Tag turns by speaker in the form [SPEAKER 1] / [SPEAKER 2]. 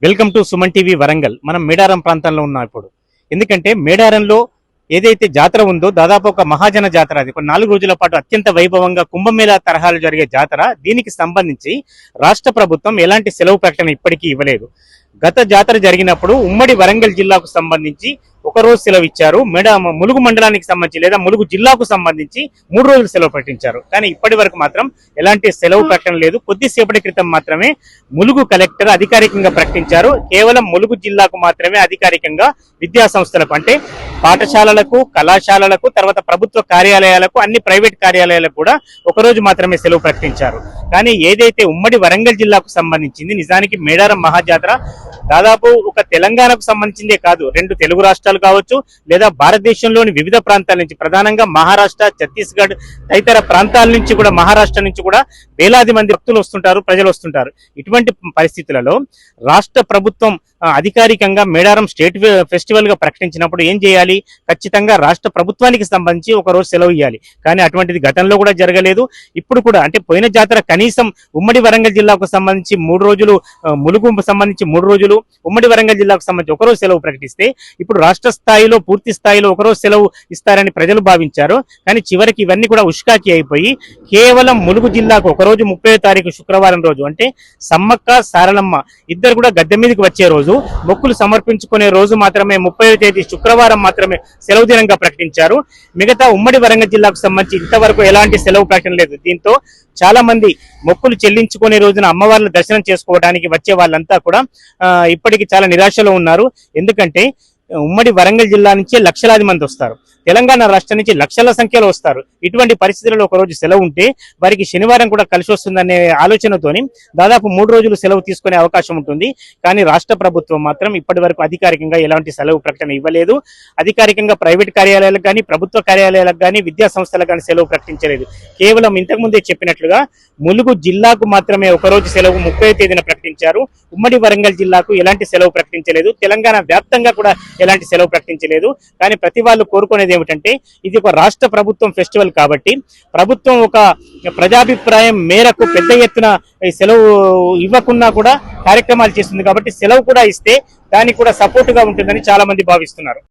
[SPEAKER 1] Welcome to Suman TV Warangal. మనం మేడారం ప్రాంతంలో ఉన్నాం ఇప్పుడు. ఎందుకంటే మేడారంలో ఏదైతే జాతర ఉందో దాదాపు ఒక మహాజన జాతర, అది ఒక 4 రోజుల పాటు అత్యంత వైభవంగా కుంభమేళా తరహాలు జరిగే జాతర. దీనికి సంబంధించి రాష్ట్ర ప్రభుత్వం ఎలాంటి సెలవు ప్రకటన ఇప్పటికీ ఇవ్వలేదు. గత జాతర జరిగినప్పుడు ఉమ్మడి వరంగల్ జిల్లాకు సంబంధించి ఒక రోజు సెలవు ఇచ్చారు. ములుగు మండలానికి సంబంధించి లేదా ములుగు జిల్లాకు సంబంధించి 3 రోజులు సెలవు ప్రకటించారు. కానీ ఇప్పటి వరకు మాత్రం ఎలాంటి సెలవు ప్రకటన లేదు. కొద్దిసేపటి క్రితం మాత్రమే ములుగు కలెక్టర్ అధికారికంగా ప్రకటించారు. కేవలం ములుగు జిల్లాకు మాత్రమే అధికారికంగా విద్యా సంస్థలకు అంటే పాఠశాలలకు, కళాశాలలకు, తర్వాత ప్రభుత్వ కార్యాలయాలకు, అన్ని ప్రైవేట్ కార్యాలయాలకు కూడా ఒక రోజు మాత్రమే సెలవు ప్రకటించారు. కానీ ఏదైతే ఉమ్మడి వరంగల్ జిల్లాకు సంబంధించింది, నిజానికి మేడారం మహాజాతర దాదాపు ఒక తెలంగాణకు సంబంధించిందే కాదు, 2 తెలుగు రాష్ట్రాలు కావచ్చు లేదా భారతదేశంలోని వివిధ ప్రాంతాల నుంచి, ప్రధానంగా మహారాష్ట్ర, ఛత్తీస్గఢ్ తదితర ప్రాంతాల నుంచి కూడా, మహారాష్ట్ర నుంచి కూడా వేలాది మంది భక్తులు వస్తుంటారు, ప్రజలు వస్తుంటారు. ఇటువంటి పరిస్థితులలో రాష్ట్ర ప్రభుత్వం అధికారికంగా మేడారం స్టేట్ ఫెస్టివల్ గా ప్రకటించినప్పుడు ఏం చేయాలి? ఖచ్చితంగా రాష్ట్ర ప్రభుత్వానికి సంబంధించి ఒక రోజు సెలవు ఇవ్వాలి. కానీ అటువంటిది గతంలో కూడా జరగలేదు. ఇప్పుడు కూడా అంటే పోయిన జాతర కనీసం ఉమ్మడి వరంగల్ జిల్లాకు సంబంధించి 3 రోజులు, ములుగు సంబంధించి 3 రోజులు, ఉమ్మడి వరంగల్ జిల్లాకు సంబంధించి ఒకరోజు సెలవు ప్రకటిస్తే ఇప్పుడు రాష్ట్ర స్థాయిలో పూర్తి స్థాయిలో ఒకరోజు సెలవు ఇస్తారని ప్రజలు భావించారు. కానీ చివరికి ఇవన్నీ కూడా ఉష్కాకి అయిపోయి కేవలం ములుగు జిల్లాకు ఒకరోజు 30వ తారీఖు శుక్రవారం రోజు, అంటే సమ్మక్క సారలమ్మ ఇద్దరు కూడా గద్దె మీదకి వచ్చే రోజు, మొక్కులు సమర్పించుకునే రోజు మాత్రమే 30వ తేదీ శుక్రవారం మాత్రమే సెలవు దినంగా ప్రకటించారు. మిగతా ఉమ్మడి వరంగల్ జిల్లాకు సంబంధించి ఇంతవరకు ఎలాంటి సెలవు ప్రకటన లేదు. దీంతో చాలా మంది మొక్కులు చెల్లించుకునే రోజున అమ్మవార్ల దర్శనం చేసుకోవడానికి వచ్చే వాళ్ళంతా కూడా ఇప్పటికీ చాలా నిరాశలో ఉన్నారు. ఎందుకంటే ఉమ్మడి వరంగల్ జిల్లా నుంచే లక్షలాది మంది వస్తారు, తెలంగాణ రాష్ట్రం నుంచి లక్షల సంఖ్యలో వస్తారు. ఇటువంటి పరిస్థితుల్లో ఒక రోజు సెలవు ఉంటే వారికి శనివారం కూడా కలిసి వస్తుందనే ఆలోచనతోని దాదాపు 3 రోజులు సెలవు తీసుకునే అవకాశం ఉంటుంది. కానీ రాష్ట్ర ప్రభుత్వం మాత్రం ఇప్పటి వరకు అధికారికంగా ఎలాంటి సెలవు ప్రకటన ఇవ్వలేదు. అధికారికంగా ప్రైవేట్ కార్యాలయాలకు కానీ, ప్రభుత్వ కార్యాలయాలకు కానీ, విద్యా సంస్థలకు కానీ సెలవు ప్రకటించలేదు. కేవలం ఇంతకుముందే చెప్పినట్లుగా ములుగు జిల్లాకు మాత్రమే ఒకరోజు సెలవు 30వ తేదీన ప్రకటించారు. ఉమ్మడి వరంగల్ జిల్లాకు ఎలాంటి సెలవు ప్రకటించలేదు. తెలంగాణ వ్యాప్తంగా కూడా ఎలాంటి సెలవు ప్రకటించలేదు. కానీ ప్రతి వాళ్ళు కోరుకునేది ఏమిటంటే ఇది ఒక రాష్ట్ర ప్రభుత్వం ఫెస్టివల్ కాబట్టి ప్రభుత్వం ఒక ప్రజాభిప్రాయం మేరకు పెద్ద ఎత్తున సెలవు ఇవ్వకున్నా కూడా కార్యక్రమాలు చేస్తుంది కాబట్టి సెలవు కూడా ఇస్తే దానికి కూడా సపోర్ట్ గా ఉంటుందని చాలా మంది భావిస్తున్నారు.